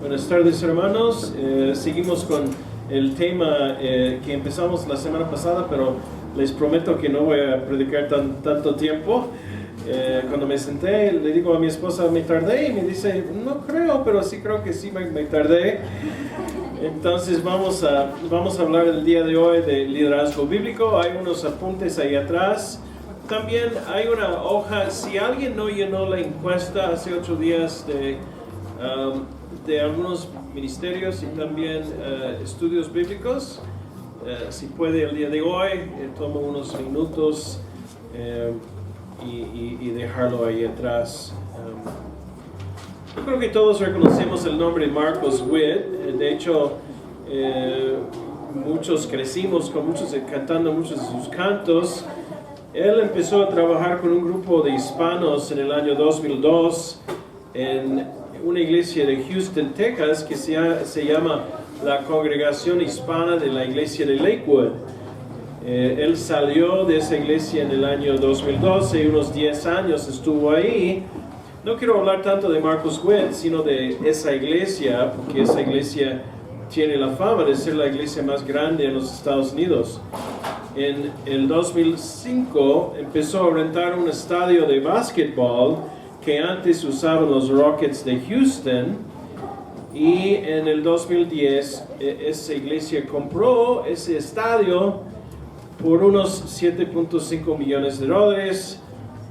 Buenas tardes, hermanos. Seguimos con el tema que empezamos la semana pasada, pero les prometo que no voy a predicar tanto tiempo. Cuando me senté, le digo a mi esposa, me tardé, y me dice, no creo, pero sí creo que sí me tardé. Entonces vamos a hablar el día de hoy de liderazgo bíblico. Hay unos apuntes ahí atrás. También hay una hoja, si alguien no llenó la encuesta hace 8 días de algunos ministerios y también estudios bíblicos, si puede el día de hoy, tomo unos minutos y dejarlo ahí atrás. Yo creo que todos reconocemos el nombre de Marcos Witt. De hecho, muchos crecimos con cantando muchos de sus cantos. Él empezó a trabajar con un grupo de hispanos en el año 2002 en una iglesia de Houston, Texas, que se llama la Congregación Hispana de la Iglesia de Lakewood. Él salió de esa iglesia en el año 2012 y unos 10 años estuvo ahí. No quiero hablar tanto de Marcos Witt, sino de esa iglesia, porque esa iglesia tiene la fama de ser la iglesia más grande en los Estados Unidos. En el 2005 empezó a rentar un estadio de básquetbol que antes usaban los Rockets de Houston, y en el 2010 esa iglesia compró ese estadio por unos $7.5 millones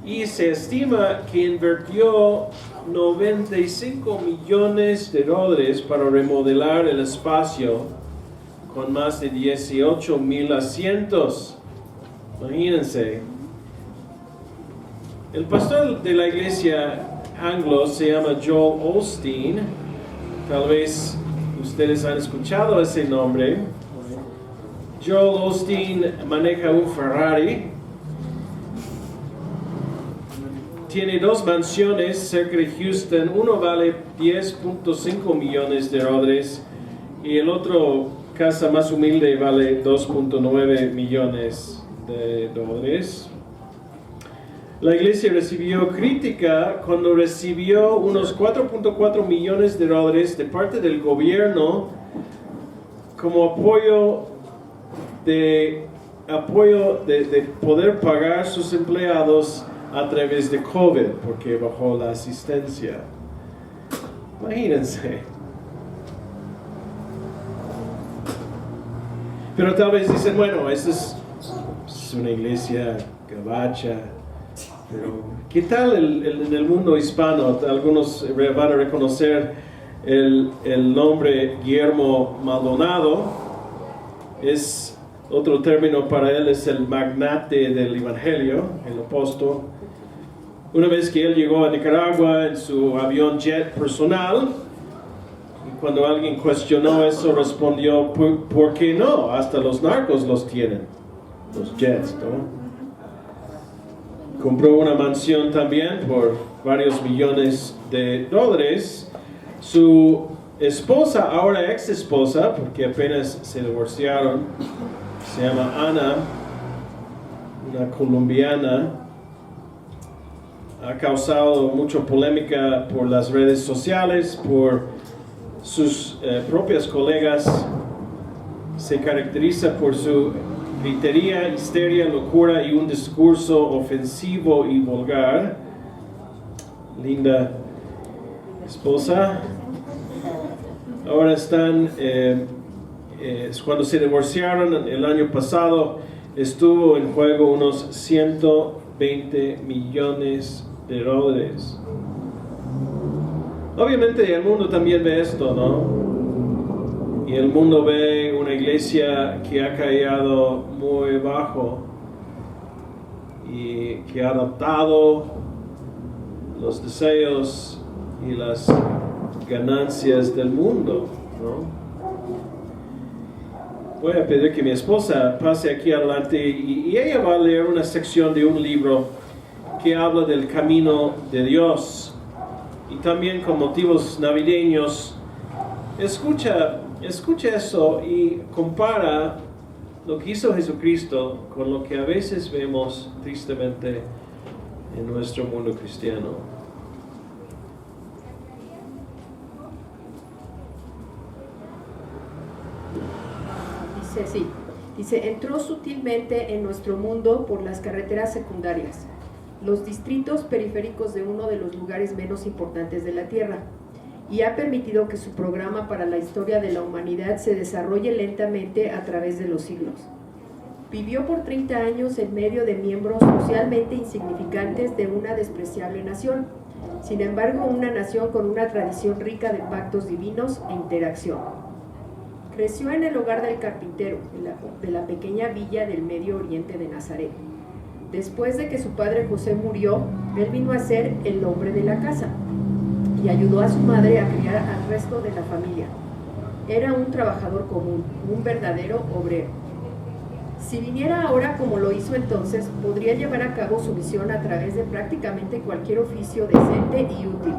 y se estima que invirtió $95 millones para remodelar el espacio con más de 18,000 asientos. Imagínense. El pastor de la iglesia Anglo se llama Joel Osteen. Tal vez ustedes han escuchado ese nombre. Joel Osteen maneja un Ferrari. Tiene 2 mansiones cerca de Houston. Uno vale $10.5 millones y el otro, casa más humilde, vale $2.9 millones. La iglesia recibió crítica cuando recibió unos $4.4 millones de parte del gobierno como apoyo de poder pagar sus empleados a través de COVID, porque bajó la asistencia. Imagínense. Pero tal vez dicen, bueno, esta es una iglesia gabacha, pero ¿qué tal en el mundo hispano? Algunos van a reconocer el nombre Guillermo Maldonado. Es otro término para él, es el magnate del evangelio, el apóstol. Una vez que él llegó a Nicaragua en su avión jet personal, cuando alguien cuestionó eso, respondió, ¿por qué no? Hasta los narcos los tienen, los jets, ¿no? Compró una mansión también por varios millones de dólares. Su esposa, ahora ex esposa, porque apenas se divorciaron, se llama Ana, una colombiana, ha causado mucha polémica por las redes sociales, por sus propias colegas. Se caracteriza por su gritería, histeria, locura y un discurso ofensivo y vulgar. Linda esposa. Ahora están, cuando se divorciaron el año pasado, estuvo en juego unos $120 millones. Obviamente el mundo también ve esto, ¿no? Y el mundo ve una iglesia que ha caído muy bajo y que ha adoptado los deseos y las ganancias del mundo, ¿no? Voy a pedir que mi esposa pase aquí adelante y ella va a leer una sección de un libro que habla del camino de Dios. Y también con motivos navideños, escucha eso y compara lo que hizo Jesucristo con lo que a veces vemos tristemente en nuestro mundo cristiano. Dice así, entró sutilmente en nuestro mundo por las carreteras secundarias, los distritos periféricos de uno de los lugares menos importantes de la Tierra, y ha permitido que su programa para la historia de la humanidad se desarrolle lentamente a través de los siglos. Vivió por 30 años en medio de miembros socialmente insignificantes de una despreciable nación, sin embargo una nación con una tradición rica de pactos divinos e interacción. Creció en el hogar del carpintero, de la pequeña villa del Medio Oriente de Nazaret. Después de que su padre José murió, él vino a ser el hombre de la casa y ayudó a su madre a criar al resto de la familia. Era un trabajador común, un verdadero obrero. Si viniera ahora como lo hizo entonces, podría llevar a cabo su misión a través de prácticamente cualquier oficio decente y útil.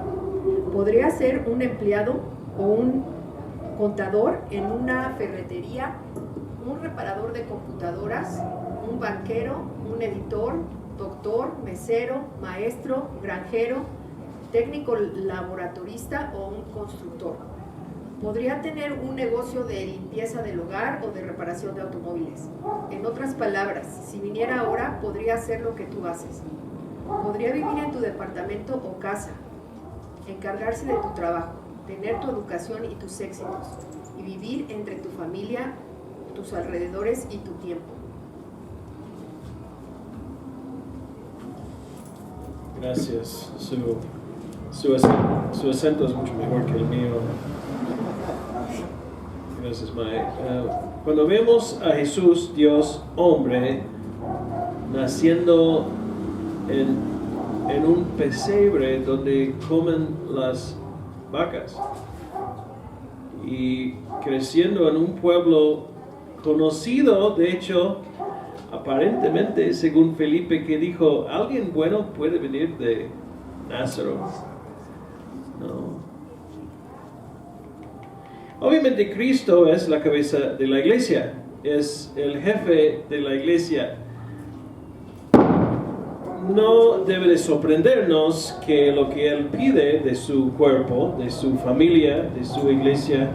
Podría ser un empleado o un contador en una ferretería, un reparador de computadoras, un banquero, un editor, doctor, mesero, maestro, granjero, técnico laboratorista o un constructor. Podría tener un negocio de limpieza del hogar o de reparación de automóviles. En otras palabras, si viniera ahora, podría hacer lo que tú haces. Podría vivir en tu departamento o casa, encargarse de tu trabajo, tener tu educación y tus éxitos, y vivir entre tu familia, tus alrededores y tu tiempo. Gracias. Su acento es mucho mejor que el mío. Gracias, Mae. Cuando vemos a Jesús, Dios hombre, naciendo en un pesebre donde comen las vacas y creciendo en un pueblo conocido, de hecho, aparentemente, según Felipe, que dijo, alguien bueno puede venir de Nazaret. No. Obviamente Cristo es la cabeza de la iglesia, es el jefe de la iglesia. No debe de sorprendernos que lo que Él pide de su cuerpo, de su familia, de su iglesia,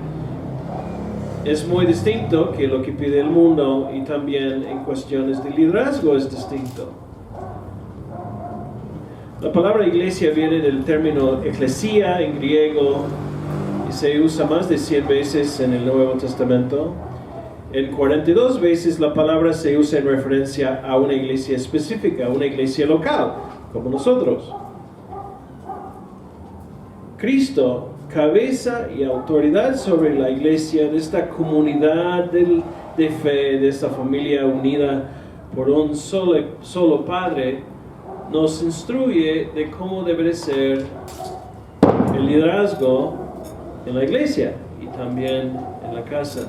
es muy distinto que lo que pide el mundo, y también en cuestiones de liderazgo es distinto. La palabra iglesia viene del término eclesia en griego y se usa más de 100 veces en el Nuevo Testamento. En 42 veces la palabra se usa en referencia a una iglesia específica, una iglesia local, como nosotros. Cristo, cabeza y autoridad sobre la iglesia, de esta comunidad de fe, de esta familia unida por un solo Padre, nos instruye de cómo debe ser el liderazgo en la iglesia y también en la casa.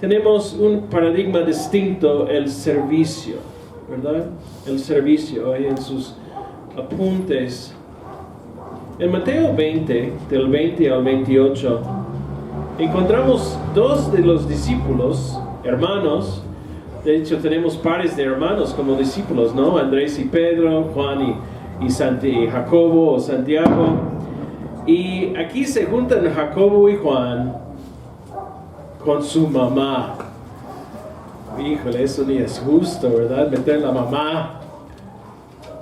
Tenemos un paradigma distinto, el servicio, ¿verdad? El servicio, ahí en sus apuntes. En Mateo 20, del 20 al 28, encontramos dos de los discípulos, hermanos. De hecho, tenemos pares de hermanos como discípulos, ¿no? Andrés y Pedro, Juan y Jacobo o Santiago. Y aquí se juntan Jacobo y Juan con su mamá. Híjole, eso ni es justo, ¿verdad? Meter la mamá.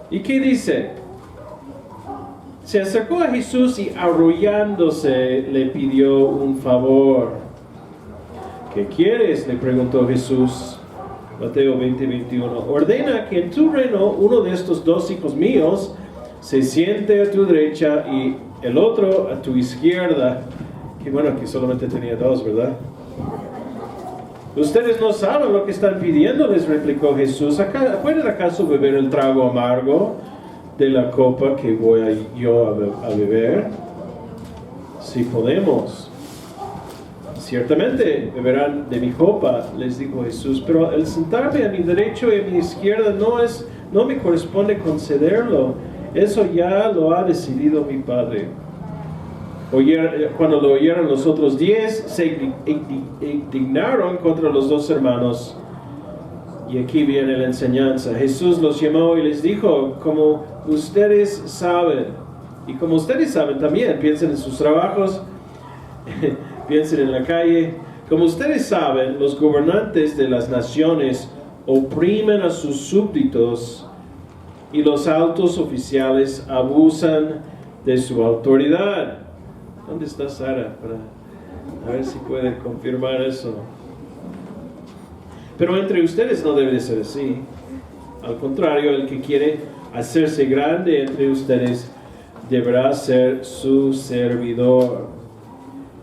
¿Y qué dice? Se acercó a Jesús y arrullándose le pidió un favor. ¿Qué quieres?, le preguntó Jesús. Mateo 20, 21. Ordena que en tu reino uno de estos dos hijos míos se siente a tu derecha y el otro a tu izquierda. Qué bueno que solamente tenía dos, ¿verdad? Ustedes no saben lo que están pidiendo, les replicó Jesús. ¿Pueden acaso beber el trago amargo de la copa que voy yo a beber? Sí podemos. Ciertamente beberán de mi copa, les dijo Jesús, pero el sentarme a mi derecho y a mi izquierda no me corresponde concederlo. Eso ya lo ha decidido mi Padre. Cuando lo oyeron los otros 10, se indignaron contra los dos hermanos. Y aquí viene la enseñanza. Jesús los llamó y les dijo, como ustedes saben, y como ustedes saben también, piensen en sus trabajos, piensen en la calle. Como ustedes saben, los gobernantes de las naciones oprimen a sus súbditos y los altos oficiales abusan de su autoridad. ¿Dónde está Sara? A ver si puede confirmar eso. Pero entre ustedes no debe de ser así. Al contrario, el que quiere hacerse grande entre ustedes deberá ser su servidor.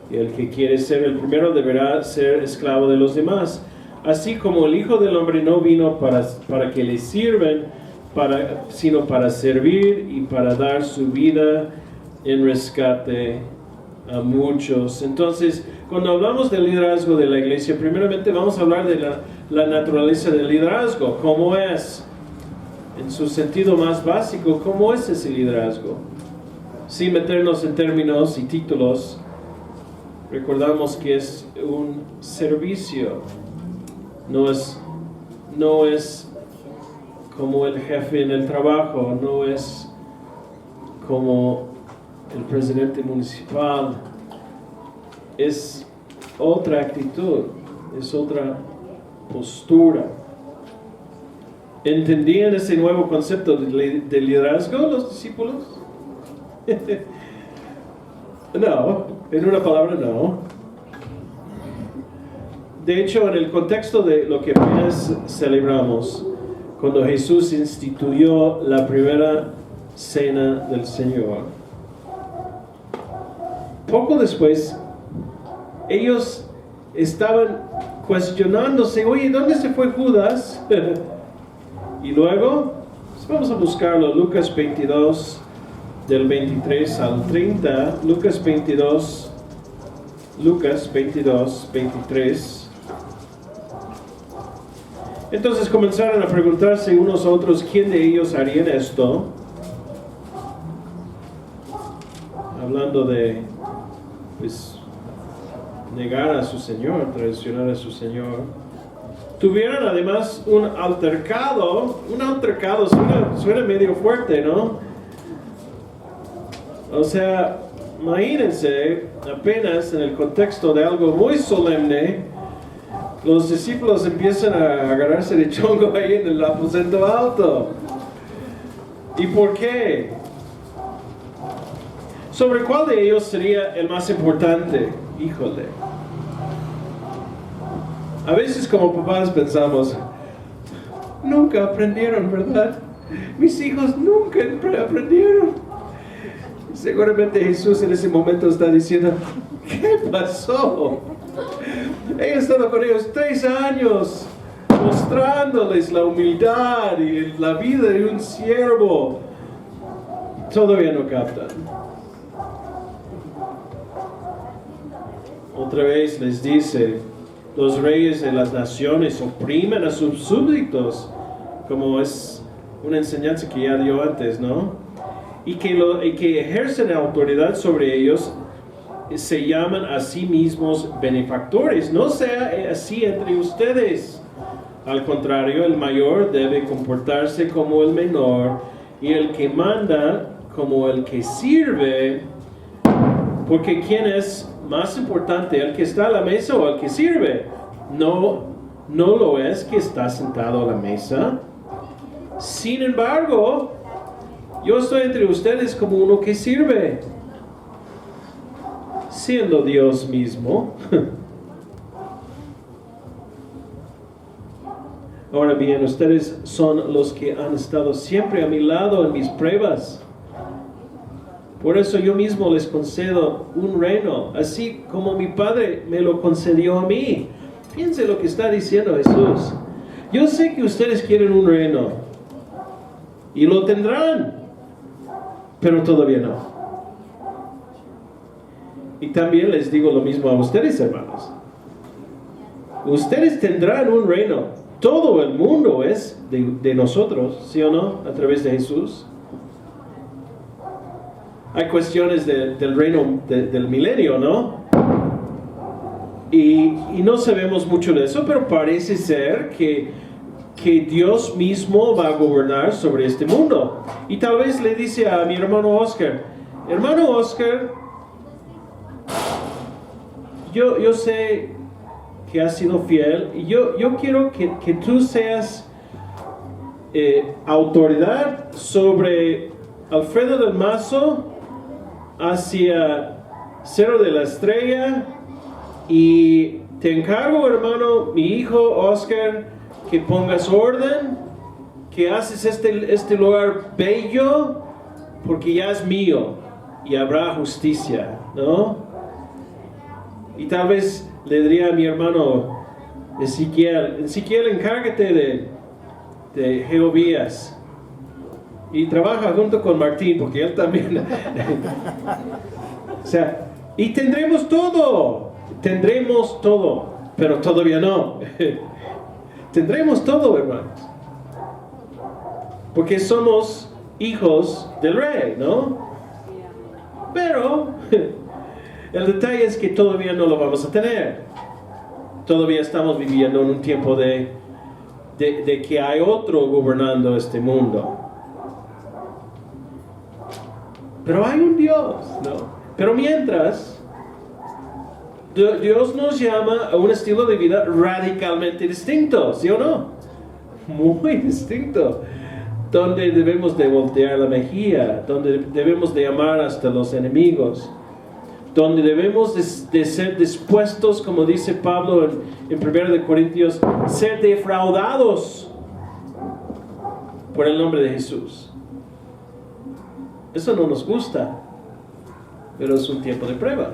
Y el que quiere ser el primero deberá ser esclavo de los demás. Así como el Hijo del Hombre no vino para que le sirvan, sino para servir y para dar su vida en rescate a muchos. Entonces, cuando hablamos del liderazgo de la iglesia, primeramente vamos a hablar de la naturaleza del liderazgo. ¿Cómo es? En su sentido más básico, ¿cómo es ese liderazgo? Sin meternos en términos y títulos, recordamos que es un servicio. No es como el jefe en el trabajo, no es como el presidente municipal. Es otra actitud, es otra postura. ¿Entendían ese nuevo concepto de liderazgo los discípulos? No, en una palabra no. De hecho, en el contexto de lo que apenas celebramos, cuando Jesús instituyó la primera cena del Señor, poco después, ellos estaban cuestionándose, oye, ¿dónde se fue Judas? Y luego, vamos a buscarlo, Lucas 22, del 23 al 30, Lucas 22, 23. Entonces comenzaron a preguntarse unos a otros quién de ellos harían esto. Hablando de, pues, negar a su Señor, traicionar a su Señor. Tuvieron además un altercado suena medio fuerte, ¿no? O sea, imagínense, apenas en el contexto de algo muy solemne, los discípulos empiezan a agarrarse de chongo ahí en el aposento alto. ¿Y por qué? ¿Sobre cuál de ellos sería el más importante? Híjole. A veces como papás pensamos, nunca aprendieron, ¿verdad? Mis hijos nunca aprendieron. Seguramente Jesús en ese momento está diciendo, ¿qué pasó? He estado con ellos 3 años, mostrándoles la humildad y la vida de un siervo. Todavía no captan. Otra vez les dice, los reyes de las naciones oprimen a sus súbditos, como es una enseñanza que ya dio antes, ¿no? Y que ejercen autoridad sobre ellos, se llaman a sí mismos benefactores. No sea así entre ustedes. Al contrario, el mayor debe comportarse como el menor y el que manda como el que sirve. Porque ¿quién es más importante, el que está a la mesa o el que sirve? No lo es que está sentado a la mesa. Sin embargo, yo estoy entre ustedes como uno que sirve, siendo Dios mismo. Ahora bien, ustedes son los que han estado siempre a mi lado en mis pruebas. Por eso yo mismo les concedo un reino, así como mi Padre me lo concedió a mí. Piense lo que está diciendo Jesús. Yo sé que ustedes quieren un reino y lo tendrán, pero todavía no. Y también les digo lo mismo a ustedes, hermanos. Ustedes tendrán un reino. Todo el mundo es de nosotros, ¿sí o no? A través de Jesús. Hay cuestiones del reino del milenio, ¿no? Y no sabemos mucho de eso, pero parece ser que Dios mismo va a gobernar sobre este mundo. Y tal vez le dice a mi hermano Oscar, yo sé que has sido fiel y yo quiero que tú seas autoridad sobre Alfredo del Mazo hacia Cerro de la Estrella, y te encargo, hermano, mi hijo Oscar, que pongas orden, que haces este lugar bello, porque ya es mío y habrá justicia, ¿no? Y tal vez le diría a mi hermano Ezequiel, encárgate de Jehovías y trabaja junto con Martín, porque él también. O sea, y tendremos todo, pero todavía no. Tendremos todo, hermanos, porque somos hijos del rey, ¿no? Pero el detalle es que todavía no lo vamos a tener. Todavía estamos viviendo en un tiempo de que hay otro gobernando este mundo. Pero hay un Dios, ¿no? Pero mientras, Dios nos llama a un estilo de vida radicalmente distinto, ¿sí o no? Muy distinto. Donde debemos de voltear la mejilla, donde debemos de amar hasta los enemigos, donde debemos de ser dispuestos, como dice Pablo en 1 Corintios, ser defraudados por el nombre de Jesús. Eso no nos gusta, pero es un tiempo de prueba,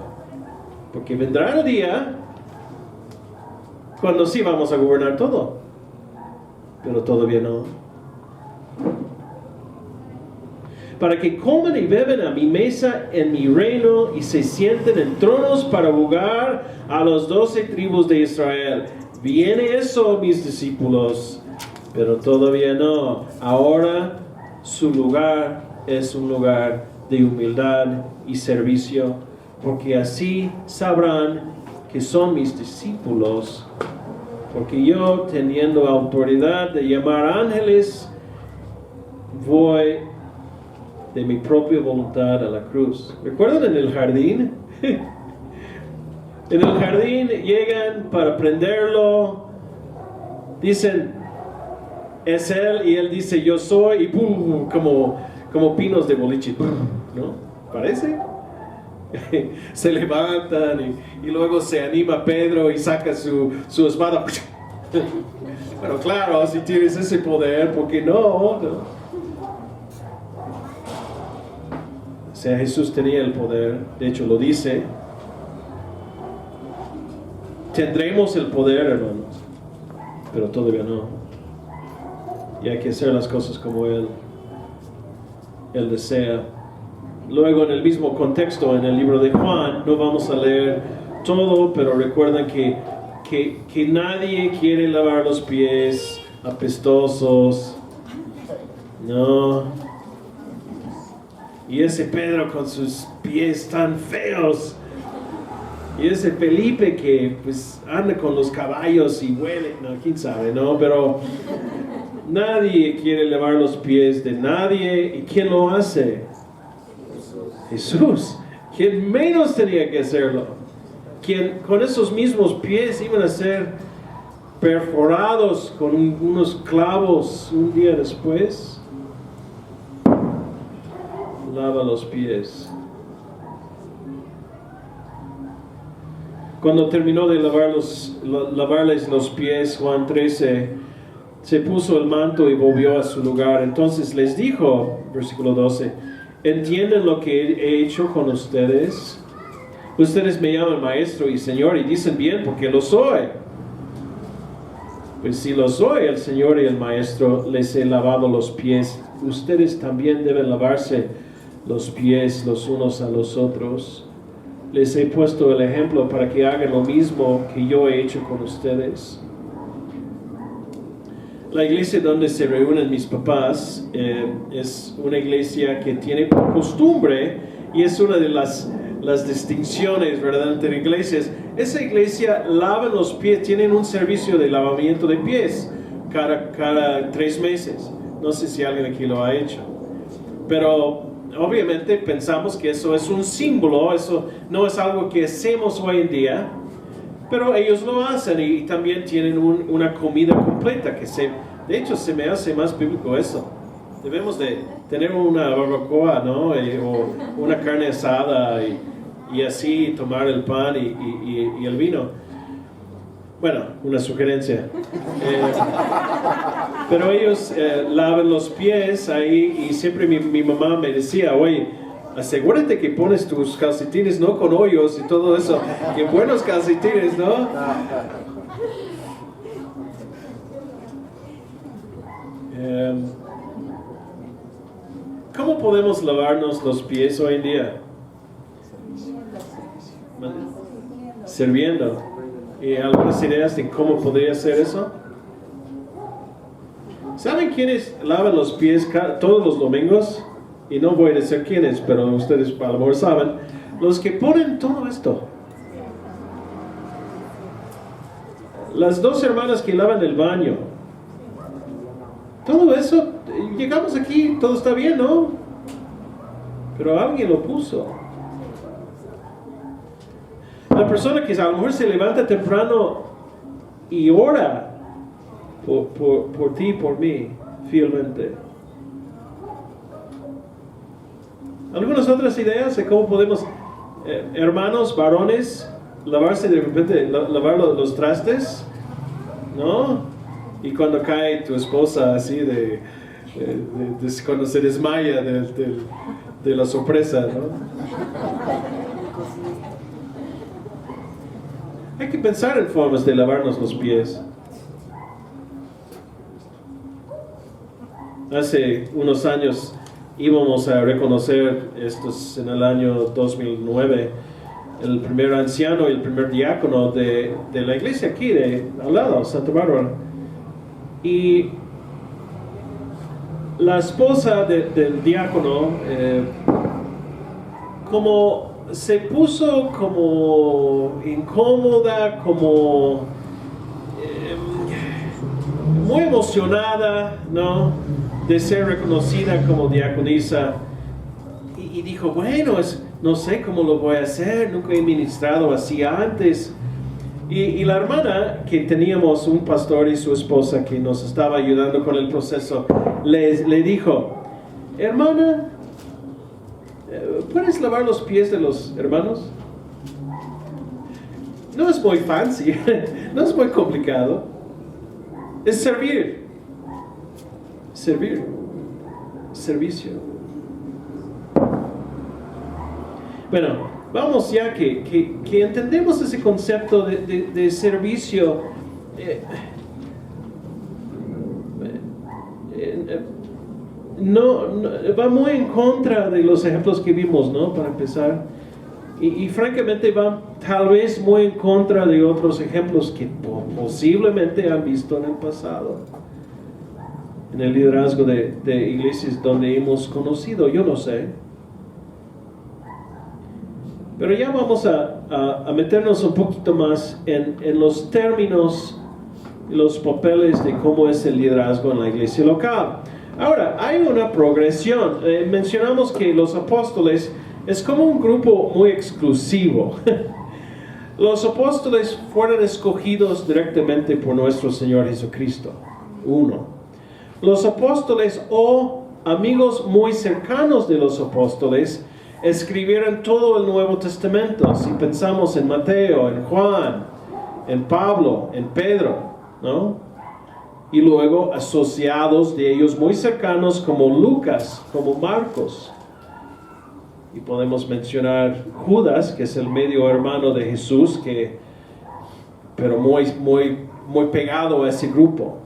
porque vendrá el día cuando sí vamos a gobernar todo, pero todavía no. Para que coman y beben a mi mesa en mi reino y se sienten en tronos para juzgar a las 12 tribus de Israel. Viene eso, mis discípulos, pero todavía no. Ahora su lugar es un lugar de humildad y servicio, porque así sabrán que son mis discípulos, porque yo, teniendo autoridad de llamar ángeles, voy de mi propia voluntad a la cruz. ¿Recuerdan en el jardín? En el jardín llegan para prenderlo, dicen, es él, y él dice, yo soy, y ¡pum! Como pinos de boliche, ¿no? ¿Parece? Se levantan y luego se anima Pedro y saca su espada. Pero claro, si tienes ese poder, ¿por qué no? O sea, Jesús tenía el poder, de hecho lo dice. Tendremos el poder, hermanos, pero todavía no. Y hay que hacer las cosas como Él desea. Luego, en el mismo contexto, en el libro de Juan, no vamos a leer todo, pero recuerden que nadie quiere lavar los pies apestosos, no. Y ese Pedro con sus pies tan feos, y ese Felipe que pues anda con los caballos y huele, no, quién sabe, no, pero nadie quiere lavar los pies de nadie. ¿Y quién lo hace? Jesús. ¿Quién menos tenía que hacerlo? Quien con esos mismos pies iban a ser perforados con unos clavos un día después. Lava los pies. Cuando terminó de lavarles los pies, Juan 13, se puso el manto y volvió a su lugar. Entonces les dijo, versículo 12, ¿entienden lo que he hecho con ustedes? Ustedes me llaman maestro y señor y dicen bien porque lo soy. Pues si lo soy, el Señor y el Maestro, les he lavado los pies. Ustedes también deben lavarse los pies los unos a los otros. Les he puesto el ejemplo para que hagan lo mismo que yo he hecho con ustedes. La iglesia donde se reúnen mis papás es una iglesia que tiene por costumbre, y es una de las distinciones, ¿verdad?, entre iglesias. Esa iglesia lava los pies, tienen un servicio de lavamiento de pies cada 3 meses. No sé si alguien aquí lo ha hecho, pero obviamente pensamos que eso es un símbolo, eso no es algo que hacemos hoy en día, Pero ellos lo hacen y también tienen una comida completa de hecho se me hace más bíblico eso. Debemos de tener una barbacoa, ¿no? O una carne asada y así tomar el pan y el vino. Bueno, una sugerencia. Pero ellos lavan los pies ahí y siempre mi mamá me decía, oye, asegúrate que pones tus calcetines no con hoyos y todo eso, que buenos calcetines, ¿no? ¿Cómo podemos lavarnos los pies hoy en día? Sirviendo. ¿Y algunas ideas de cómo podría ser eso? ¿Saben quiénes lavan los pies todos los domingos? Y no voy a decir quiénes, pero ustedes a lo mejor saben. Los que ponen todo esto. Las dos hermanas que lavan el baño. Todo eso, llegamos aquí, todo está bien, ¿no? Pero alguien lo puso. La persona que a lo mejor se levanta temprano y ora por ti y por mí, fielmente. Algunas otras ideas de cómo podemos, hermanos, varones, lavarse de repente, lavar los trastes, ¿no? Y cuando cae tu esposa así cuando se desmaya de la sorpresa, ¿no? Hay que pensar en formas de lavarnos los pies. Hace unos años íbamos a reconocer, estos en el año 2009, el primer anciano y el primer diácono de la iglesia aquí, al lado, Santa Bárbara. Y la esposa del diácono, como se puso como incómoda, como muy emocionada, ¿no? De ser reconocida como diaconisa, y dijo, bueno, no sé cómo lo voy a hacer, nunca he ministrado así antes. Y la hermana, que teníamos un pastor y su esposa que nos estaba ayudando con el proceso, le dijo, hermana, ¿puedes lavar los pies de los hermanos? No es muy fancy, no es muy complicado. Es servir. Servicio. Bueno, vamos ya que entendemos ese concepto de servicio. No, va muy en contra de los ejemplos que vimos, ¿no? Para empezar. Y francamente va tal vez muy en contra de otros ejemplos que posiblemente han visto en el pasado. En el liderazgo de iglesias donde hemos conocido, yo no sé. Pero ya vamos a meternos un poquito más en los términos y los papeles de cómo es el liderazgo en la iglesia local. Ahora, hay una progresión. Mencionamos que los apóstoles es como un grupo muy exclusivo. Los apóstoles fueron escogidos directamente por nuestro Señor Jesucristo. Uno. Los apóstoles o amigos muy cercanos de los apóstoles escribieron todo el Nuevo Testamento. Si pensamos en Mateo, en Juan, en Pablo, en Pedro, ¿no? Y luego asociados de ellos muy cercanos como Lucas, como Marcos. Y podemos mencionar Judas, que es el medio hermano de Jesús, pero muy pegado a ese grupo.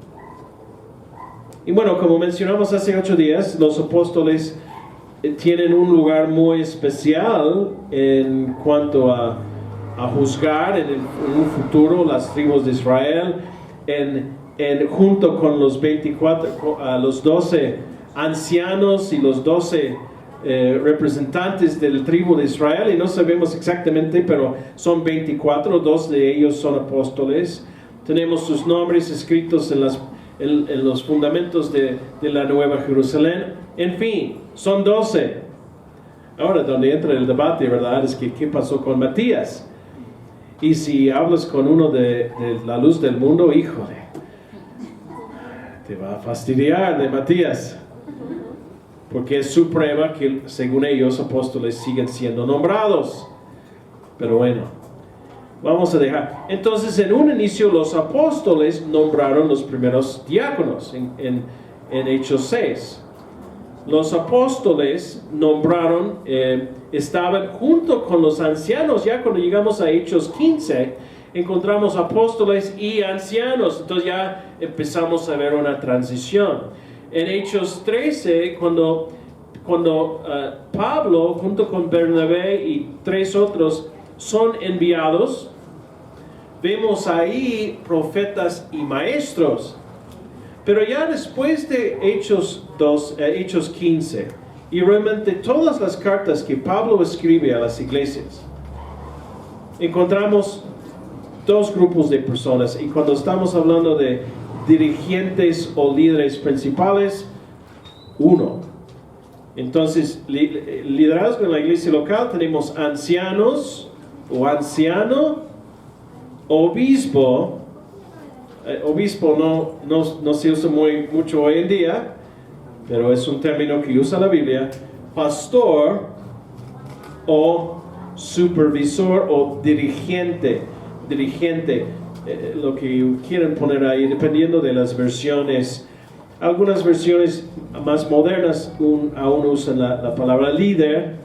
Y bueno, como mencionamos hace 8 días, los apóstoles tienen un lugar muy especial en cuanto a juzgar en un futuro las tribus de Israel, junto con los 12 ancianos y los 12 representantes del tribu de Israel, y no sabemos exactamente, pero son 24, 2 de ellos son apóstoles. Tenemos sus nombres escritos en los fundamentos de la Nueva Jerusalén. En fin, son 12. Ahora, donde entra el debate, ¿verdad? Es que ¿qué pasó con Matías? Y si hablas con uno de la luz del mundo, híjole, te va a fastidiar de Matías. Porque es su prueba que, según ellos, apóstoles siguen siendo nombrados. Pero bueno, vamos a dejar. Entonces, en un inicio, los apóstoles nombraron los primeros diáconos en Hechos 6. Los apóstoles nombraron, estaban junto con los ancianos. Ya cuando llegamos a Hechos 15, encontramos apóstoles y ancianos. Entonces ya empezamos a ver una transición. En Hechos 13, cuando Pablo junto con Bernabé y 3 otros son enviados, vemos ahí profetas y maestros. Pero ya después de Hechos 15, y realmente todas las cartas que Pablo escribe a las iglesias, encontramos 2 grupos de personas. Y cuando estamos hablando de dirigentes o líderes principales, 1. Entonces, liderazgo en la iglesia local, tenemos ancianos o anciano, obispo. Obispo no se usa mucho hoy en día, pero es un término que usa la Biblia. Pastor o supervisor o dirigente, lo que quieren poner ahí, dependiendo de las versiones. Algunas versiones más modernas aún usan la palabra líder,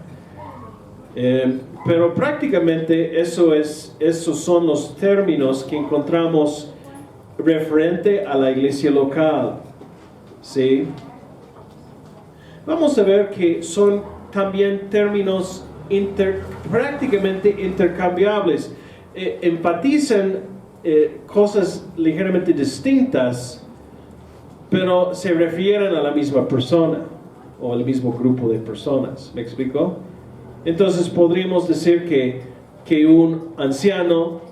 pero prácticamente esos son los términos que encontramos referente a la iglesia local. ¿Sí? Vamos a ver que son también términos prácticamente intercambiables. Enfatizan cosas ligeramente distintas, pero se refieren a la misma persona o al mismo grupo de personas. ¿Me explico? Entonces podríamos decir que un anciano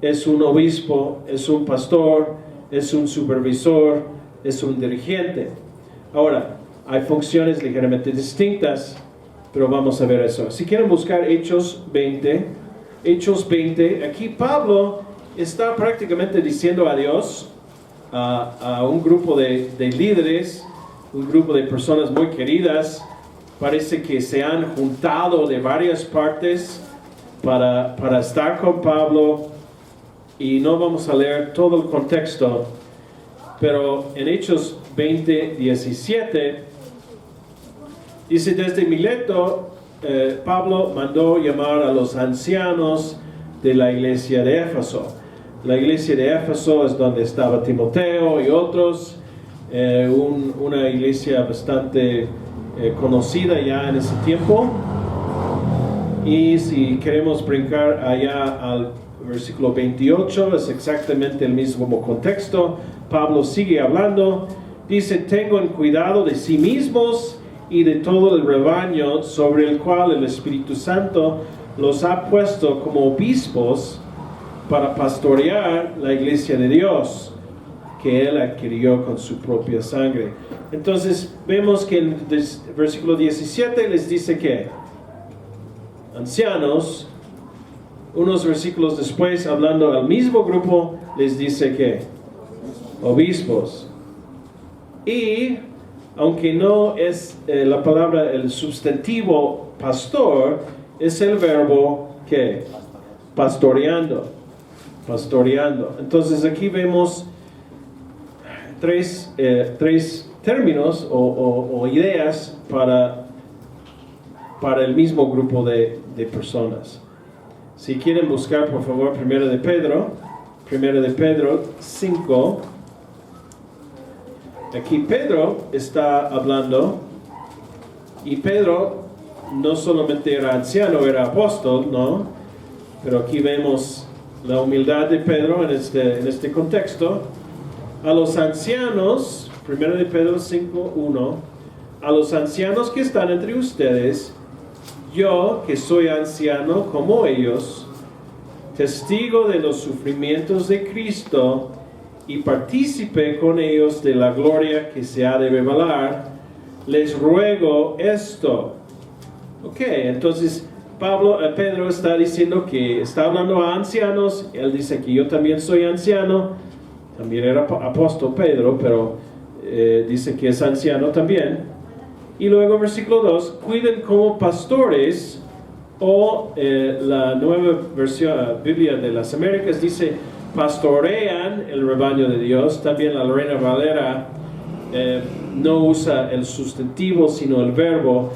es un obispo, es un pastor, es un supervisor, es un dirigente. Ahora, hay funciones ligeramente distintas, pero vamos a ver eso. Si quieren buscar Hechos 20, aquí Pablo está prácticamente diciendo adiós a un grupo de líderes, un grupo de personas muy queridas. Parece que se han juntado de varias partes para estar con Pablo, y no vamos a leer todo el contexto, pero en Hechos 20, 17, dice: desde Mileto, Pablo mandó llamar a los ancianos de la iglesia de Éfeso. La iglesia de Éfeso es donde estaba Timoteo y otros, una iglesia bastante conocida ya en ese tiempo. Y si queremos brincar allá al versículo 28, es exactamente el mismo contexto. Pablo sigue hablando, dice: tengan cuidado de sí mismos y de todo el rebaño sobre el cual el Espíritu Santo los ha puesto como obispos para pastorear la iglesia de Dios, que Él adquirió con su propia sangre. Entonces vemos que en el versículo 17 les dice que ancianos. Unos versículos después, hablando al mismo grupo, les dice que obispos. Y aunque no es la palabra, el sustantivo pastor, es el verbo que pastoreando. Entonces aquí vemos tres términos o ideas para el mismo grupo de personas. Si quieren buscar, por favor, 1 de Pedro 5. Aquí Pedro está hablando, y Pedro no solamente era anciano, era apóstol, ¿no? Pero aquí vemos la humildad de Pedro en este contexto. A los ancianos, 1 de Pedro 5, 1, a los ancianos que están entre ustedes, yo, que soy anciano como ellos, testigo de los sufrimientos de Cristo y partícipe con ellos de la gloria que se ha de revelar, les ruego esto. Ok, entonces Pedro está diciendo que está hablando a ancianos. Él dice que yo también soy anciano. También era apóstol Pedro, pero dice que es anciano también. Y luego versículo 2, cuiden como pastores, o la nueva versión, Biblia de las Américas dice, pastorean el rebaño de Dios. También la Reina Valera no usa el sustantivo, sino el verbo,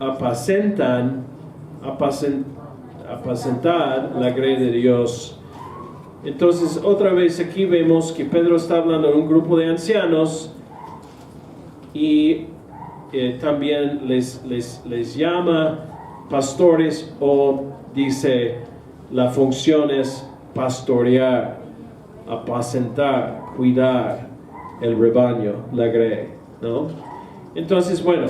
apacentar la grey de Dios. Entonces, otra vez aquí vemos que Pedro está hablando de un grupo de ancianos y también les llama pastores, o dice la función es pastorear, apacentar, cuidar el rebaño, la grey, ¿no? Entonces, bueno,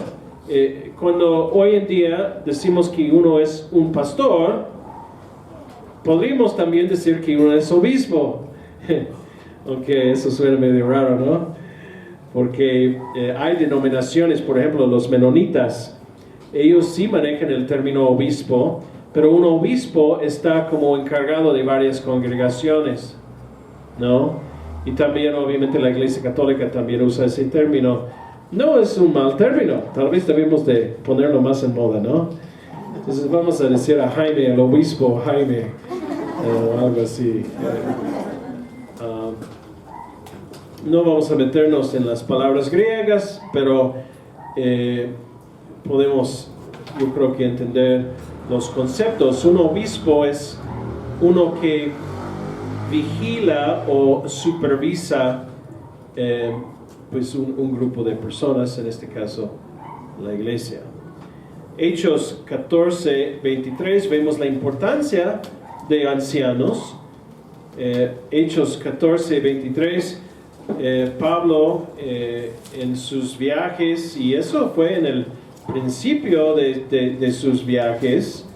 cuando hoy en día decimos que uno es un pastor, podríamos también decir que uno es obispo, aunque eso suena medio raro, ¿no? Porque hay denominaciones, por ejemplo, los menonitas, ellos sí manejan el término obispo, pero un obispo está como encargado de varias congregaciones, ¿no? Y también, obviamente, la Iglesia Católica también usa ese término. No es un mal término, tal vez debemos de ponerlo más en moda, ¿no? Entonces vamos a decir a Jaime, el obispo Jaime, o algo así. No vamos a meternos en las palabras griegas, pero podemos, yo creo que entender los conceptos. Un obispo es uno que vigila o supervisa pues un grupo de personas, en este caso la iglesia. Hechos 14:23 vemos la importancia de ancianos. Hechos 14:23, Pablo en sus viajes, y eso fue en el principio de sus viajes,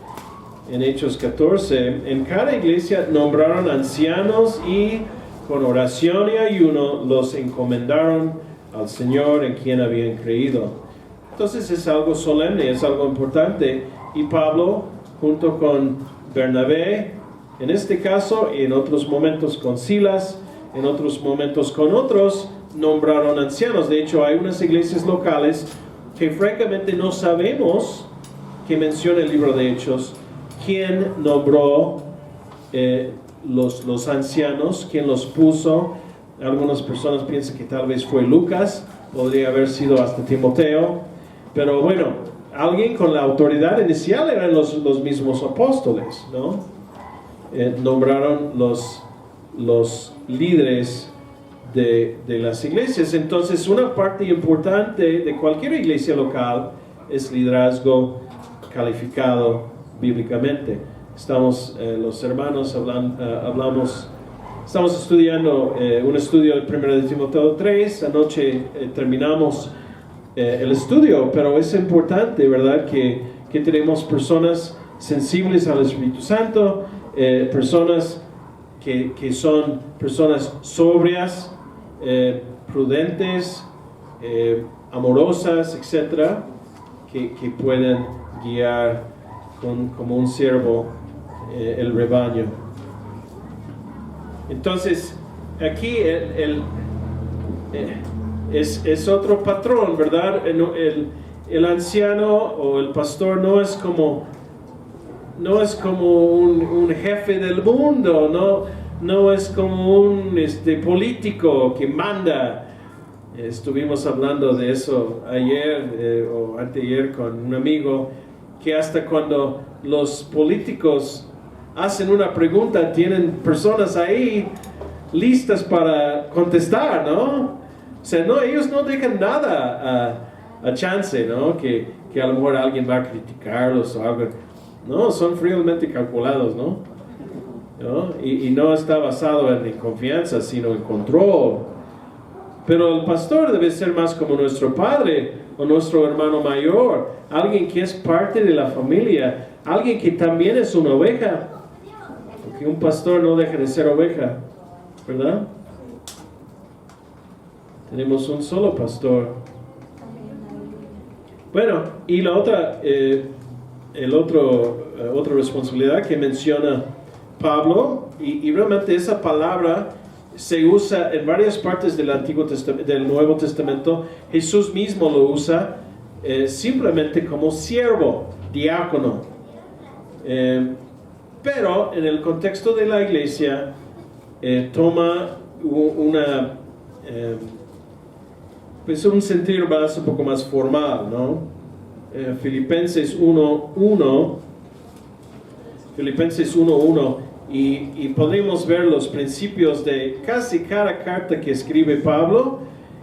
en Hechos 14, en cada iglesia nombraron ancianos y con oración y ayuno los encomendaron al Señor en quien habían creído. Entonces es algo solemne, es algo importante, y Pablo junto con Bernabé, en este caso y en otros momentos con Silas, en otros momentos con otros, nombraron ancianos. De hecho, hay unas iglesias locales que francamente no sabemos, que menciona el libro de Hechos, quién nombró los ancianos, quién los puso. Algunas personas piensan que tal vez fue Lucas, podría haber sido hasta Timoteo, pero bueno, alguien con la autoridad inicial eran los mismos apóstoles, ¿no? Nombraron los líderes de las iglesias. Entonces, una parte importante de cualquier iglesia local es liderazgo calificado bíblicamente. Estamos, los hermanos estamos estudiando un estudio del 1 de Timoteo 3. Anoche terminamos el estudio, pero es importante, ¿verdad?, que tenemos personas sensibles al Espíritu Santo, personas que son personas sobrias, prudentes, amorosas, etc., que pueden guiar como un siervo el rebaño. Entonces, aquí es otro patrón, ¿verdad? El anciano o el pastor no es como un jefe del mundo, no es como un político que manda. Estuvimos hablando de eso ayer o anteayer con un amigo, que hasta cuando los políticos hacen una pregunta, tienen personas ahí listas para contestar, ¿no? O sea, ellos no dejan nada a chance, ¿no? Que a lo mejor alguien va a criticarlos o algo. No, son fríamente calculados, ¿no? Y no está basado en confianza, sino en control. Pero el pastor debe ser más como nuestro padre o nuestro hermano mayor, alguien que es parte de la familia, alguien que también es una oveja, porque un pastor no deja de ser oveja, ¿verdad? Tenemos un solo pastor. Bueno, y la otra otra responsabilidad que menciona Pablo, y realmente esa palabra se usa en varias partes del Nuevo Testamento. Jesús mismo lo usa simplemente como siervo, diácono. Pero en el contexto de la iglesia toma un sentido más, un poco más formal, ¿no? Filipenses 1:1, y podemos ver los principios de casi cada carta que escribe Pablo,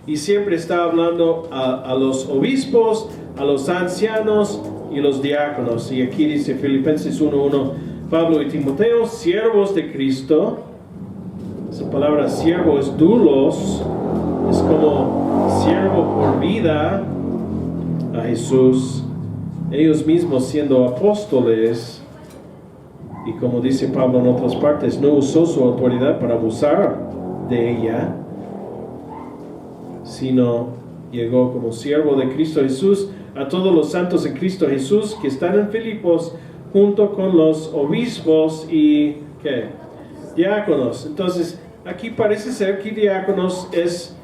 y siempre está hablando a los obispos, a los ancianos y los diáconos. Y aquí dice Filipenses 1:1, Pablo y Timoteo, siervos de Cristo. Esa palabra siervo es doulos, es como siervo por vida a Jesús, ellos mismos siendo apóstoles. Y como dice Pablo en otras partes, no usó su autoridad para abusar de ella, sino llegó como siervo de Cristo Jesús a todos los santos en Cristo Jesús que están en Filipos, junto con los obispos y diáconos. Entonces, aquí parece ser que diáconos es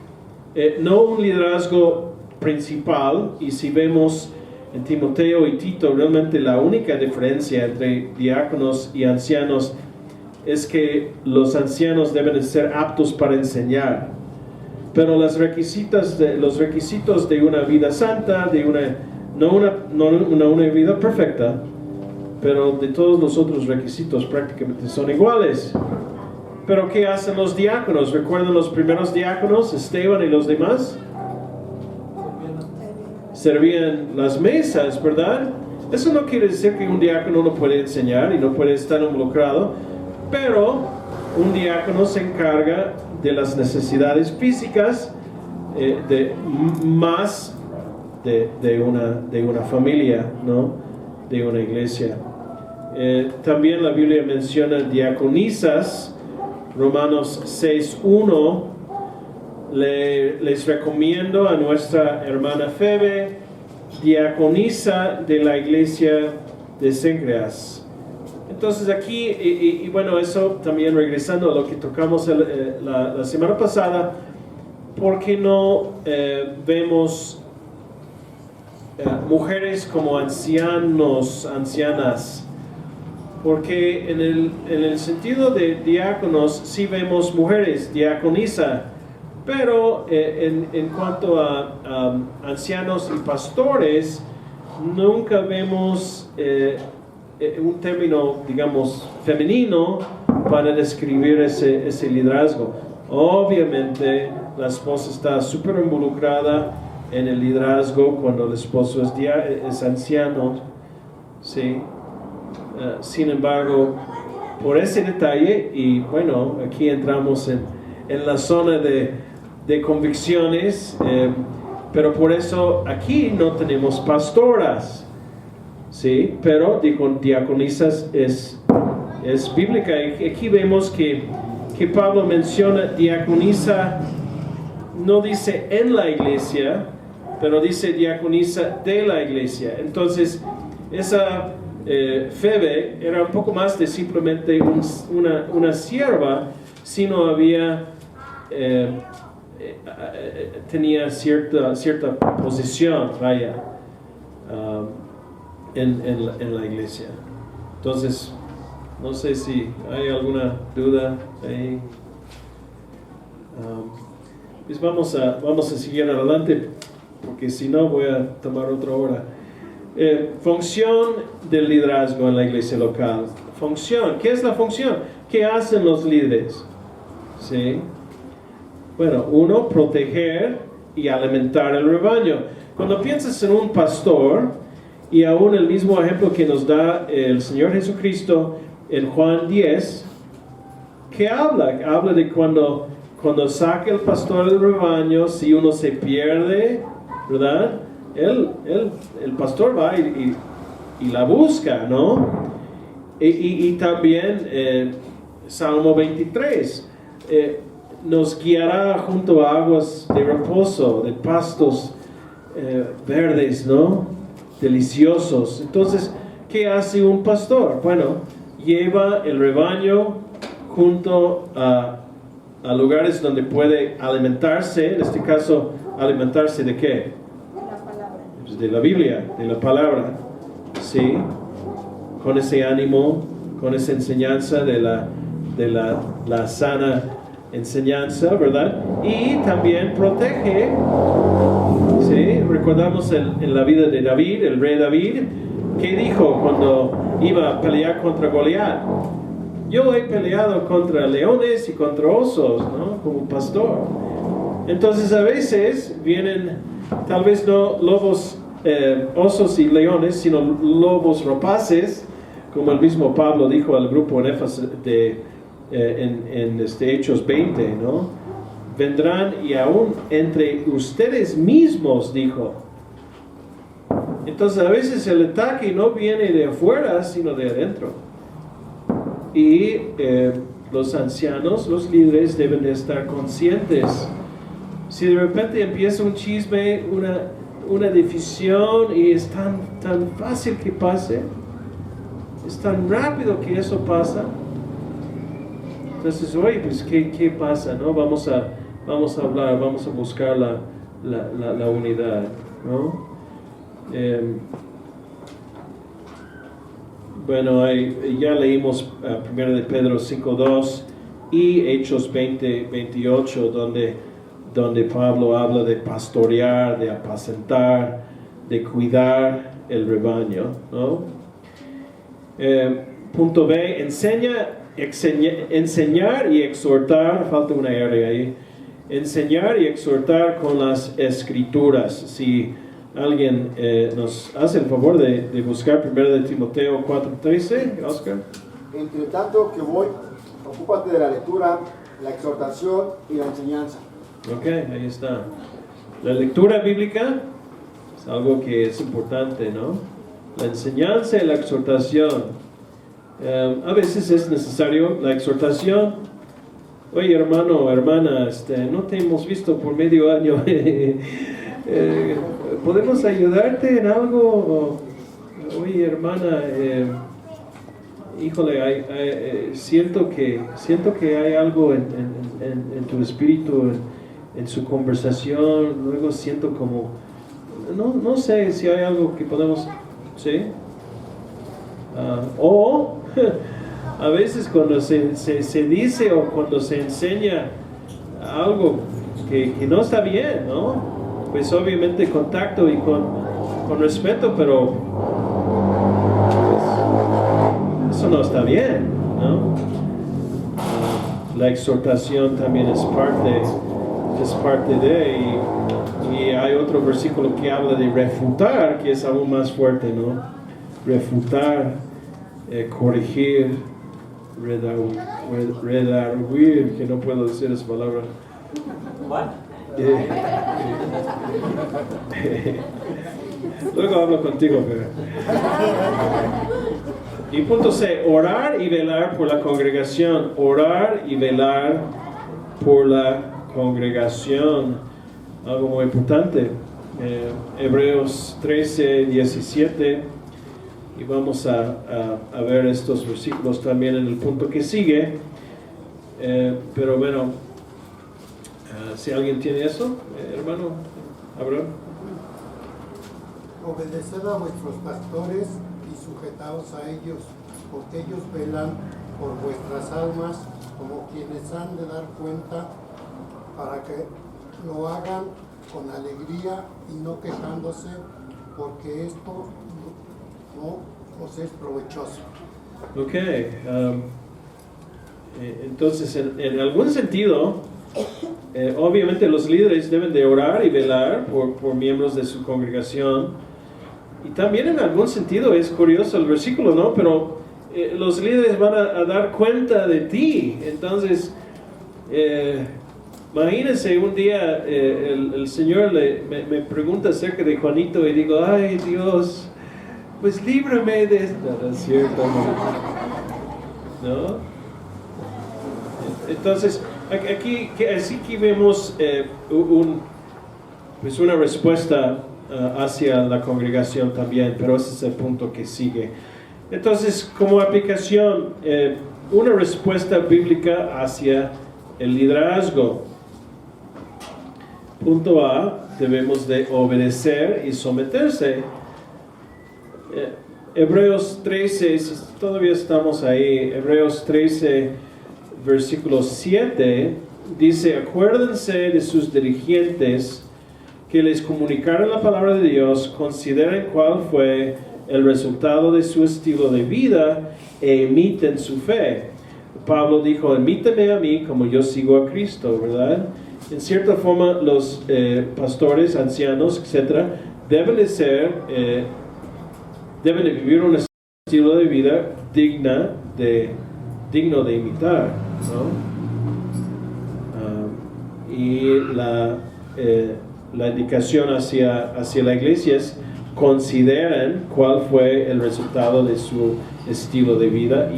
no un liderazgo principal, y si vemos en Timoteo y Tito, realmente la única diferencia entre diáconos y ancianos es que los ancianos deben ser aptos para enseñar, pero los requisitos de una vida santa, no una vida perfecta, pero de todos los otros requisitos prácticamente son iguales. Pero ¿qué hacen los diáconos? ¿Recuerdan los primeros diáconos, Esteban y los demás? Servían las mesas, ¿verdad? Eso no quiere decir que un diácono no puede enseñar y no puede estar involucrado, pero un diácono se encarga de las necesidades físicas más de una familia, ¿no? De una iglesia. También la Biblia menciona diaconisas. Romanos 6:1. Les recomiendo a nuestra hermana Febe, diaconisa de la iglesia de Cencreas. Entonces aquí, y bueno, eso también regresando a lo que tocamos la semana pasada, ¿por qué no vemos mujeres como ancianas? Porque en el sentido de diáconos sí vemos mujeres, diaconisa, pero en cuanto a ancianos y pastores, nunca vemos un término, digamos, femenino para describir ese liderazgo. Obviamente, la esposa está súper involucrada en el liderazgo cuando el esposo es anciano, ¿sí? Sin embargo, por ese detalle, y bueno, aquí entramos en la zona de convicciones, pero por eso aquí no tenemos pastoras, ¿sí? Pero diaconisas es bíblica. Aquí vemos que Pablo menciona diaconisa, no dice en la iglesia, pero dice diaconisa de la iglesia. Entonces, esa Febe era un poco más de simplemente una sierva, sino había tenía cierta posición, vaya, en la iglesia. Entonces, no sé si hay alguna duda ahí. Pues vamos a seguir adelante, porque si no voy a tomar otra hora. Función del liderazgo en la iglesia local. Función, ¿qué es la función? ¿Qué hacen los líderes? ¿Sí? Bueno, uno, proteger y alimentar el rebaño. Cuando piensas en un pastor, y aún el mismo ejemplo que nos da el Señor Jesucristo en Juan 10, ¿qué habla? Habla de cuando saca el pastor del rebaño, si uno se pierde, ¿verdad? El pastor va y la busca, ¿no? Y también Salmo 23, nos guiará junto a aguas de reposo, de pastos verdes, ¿no? Deliciosos. Entonces, ¿qué hace un pastor? Bueno, lleva el rebaño junto a lugares donde puede alimentarse, en este caso, alimentarse ¿de qué? La palabra. Pues de la Biblia, de la palabra, ¿sí? Con ese ánimo, con esa enseñanza de la sana enseñanza, ¿verdad? Y también protege, ¿sí? Recordamos en la vida de David, el rey David, ¿qué dijo cuando iba a pelear contra Goliat? Yo he peleado contra leones y contra osos, ¿no? Como pastor. Entonces a veces vienen, tal vez no lobos, osos y leones, sino lobos rapaces, como el mismo Pablo dijo al grupo en Éfeso en Hechos 20, ¿no? Vendrán y aún entre ustedes mismos, dijo. Entonces a veces el ataque no viene de afuera, sino de adentro. Y los ancianos, los líderes deben de estar conscientes. Si de repente empieza un chisme, una división y es tan fácil que pase, es tan rápido que eso pasa. Entonces, oye, pues ¿qué pasa? ¿No? Vamos a hablar, vamos a buscar la unidad, ¿no? Bueno, ya leímos 1 de Pedro 5:2 y Hechos 20:28, donde Pablo habla de pastorear, de apacentar, de cuidar el rebaño, ¿no? Punto B, enseñar y exhortar, falta una R ahí, enseñar y exhortar con las escrituras. Si alguien nos hace el favor de buscar 1 de Timoteo 4:13, Oscar. Entre tanto que voy, ocúpate de la lectura, la exhortación y la enseñanza. Ok, ahí está. La lectura bíblica es algo que es importante, ¿no? La enseñanza y la exhortación. A veces es necesario la exhortación. Oye, hermano o hermana, no te hemos visto por medio año. ¿Podemos ayudarte en algo? Oye, hermana, híjole, siento que hay algo en tu espíritu, en su conversación. Luego siento como, no sé si hay algo que podemos, ¿sí? O a veces cuando se dice o cuando se enseña algo que no está bien, ¿no? Pues obviamente contacto y con respeto, pero pues, eso no está bien, ¿no? La exhortación también es parte de, y hay otro versículo que habla de refutar, que es aún más fuerte, ¿no? Refutar, corregir, redarguir, que no puedo decir esa palabra. Luego hablo contigo, pero. Y punto C, orar y velar por la congregación. Orar y velar por la congregación. Algo muy importante. Hebreos 13:17. Y vamos a ver estos versículos también en el punto que sigue. Pero bueno, si alguien tiene eso, hermano, Abraham. Obedeced a vuestros pastores y sujetaos a ellos, porque ellos velan por vuestras almas como quienes han de dar cuenta, para que lo hagan con alegría y no quejándose, porque esto no os es provechoso. Ok, entonces en algún sentido, obviamente los líderes deben de orar y velar por miembros de su congregación. Y también en algún sentido es curioso el versículo, ¿no? Pero los líderes van a dar cuenta de ti. Entonces, imagínense un día el Señor me pregunta acerca de Juanito y digo, ay Dios, pues líbrame de esto, ¿no es cierto? ¿No? Entonces, aquí vemos pues una respuesta hacia la congregación también, pero ese es el punto que sigue. Entonces, como aplicación, una respuesta bíblica hacia el liderazgo. Punto A, debemos de obedecer y someterse. Hebreos 13, todavía estamos ahí, Hebreos 13, versículo 7, dice, acuérdense de sus dirigentes que les comunicaron la palabra de Dios, consideren cuál fue el resultado de su estilo de vida e imiten su fe. Pablo dijo, imíteme a mí como yo sigo a Cristo, ¿verdad? En cierta forma, los pastores, ancianos, etcétera, deben de vivir un estilo de vida digno de imitar, ¿no? Y la indicación hacia la iglesia es consideren cuál fue el resultado de su estilo de vida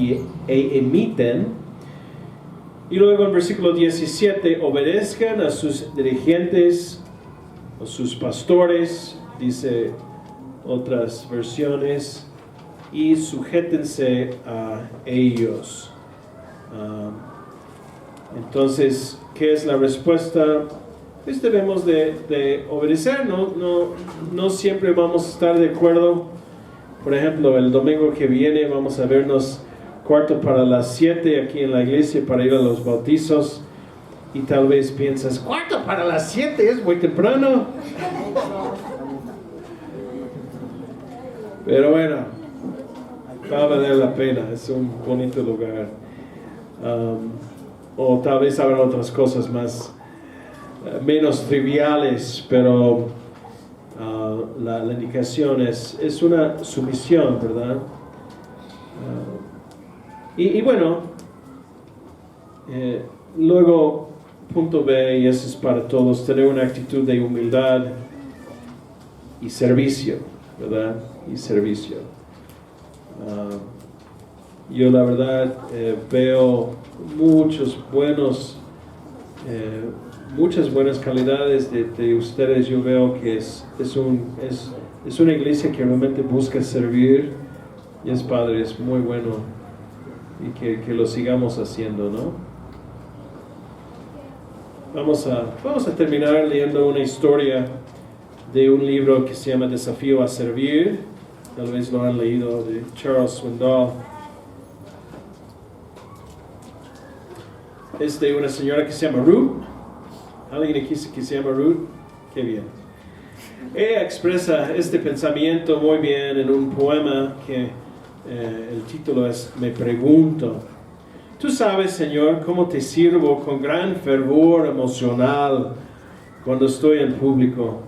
e imiten. Y luego en versículo 17, obedezcan a sus dirigentes, a sus pastores, dice otras versiones, y sujétense a ellos. Entonces, ¿qué es la respuesta? Pues debemos de obedecer, no siempre vamos a estar de acuerdo. Por ejemplo, el domingo que viene vamos a vernos 6:45 aquí en la iglesia para ir a los bautizos, y tal vez piensas, 6:45 es muy temprano. Pero bueno, va a valer la pena, es un bonito lugar. O tal vez habrá otras cosas menos triviales, pero la indicación es una sumisión, ¿verdad? Y bueno, luego, punto B, y eso es para todos, tener una actitud de humildad y servicio, ¿verdad? Y servicio. Yo la verdad veo muchas buenas calidades de ustedes. Yo veo que es una iglesia que realmente busca servir, y es padre, es muy bueno, y que lo sigamos haciendo, ¿no? Vamos a terminar leyendo una historia de un libro que se llama Desafío a Servir. Tal vez lo han leído, de Charles Swindoll. Es de una señora que se llama Ruth. ¿Alguien aquí que se llama Ruth? Qué bien. Ella expresa este pensamiento muy bien en un poema que el título es Me pregunto. Tú sabes, Señor, cómo te sirvo con gran fervor emocional cuando estoy en público.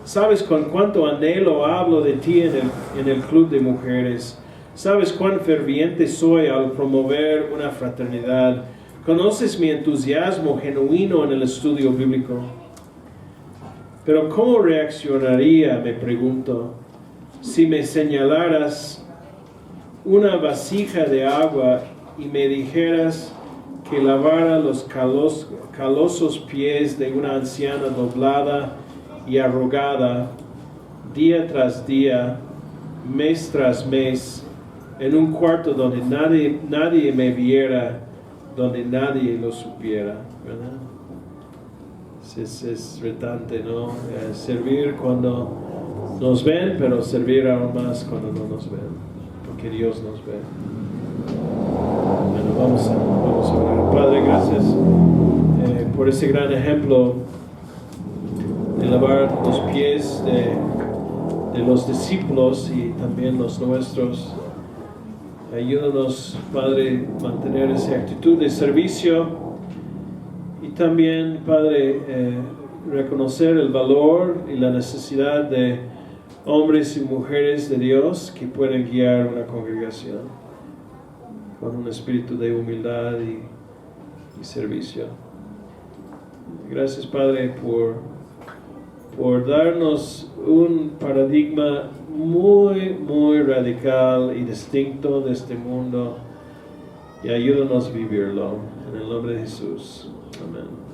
Sabes con cuánto anhelo hablo de ti en el club de mujeres. Sabes cuán ferviente soy al promover una fraternidad. Conoces mi entusiasmo genuino en el estudio bíblico. Pero ¿cómo reaccionaría, me pregunto, si me señalaras una vasija de agua y me dijeras que lavara los calosos pies de una anciana doblada y arrugada, día tras día, mes tras mes, en un cuarto donde nadie me viera, donde nadie lo supiera, ¿verdad? Es retante, ¿no? Servir cuando nos ven, pero servir aún más cuando no nos ven, porque Dios nos ve. Bueno, vamos a orar. Padre, gracias por ese gran ejemplo de lavar los pies de los discípulos y también los nuestros. Ayúdanos, Padre, a mantener esa actitud de servicio, y también, Padre, reconocer el valor y la necesidad de hombres y mujeres de Dios que pueden guiar una congregación con un espíritu de humildad y servicio. Gracias, Padre, por darnos un paradigma muy, muy radical y distinto de este mundo, y ayúdanos a vivirlo. En el nombre de Jesús. Amén.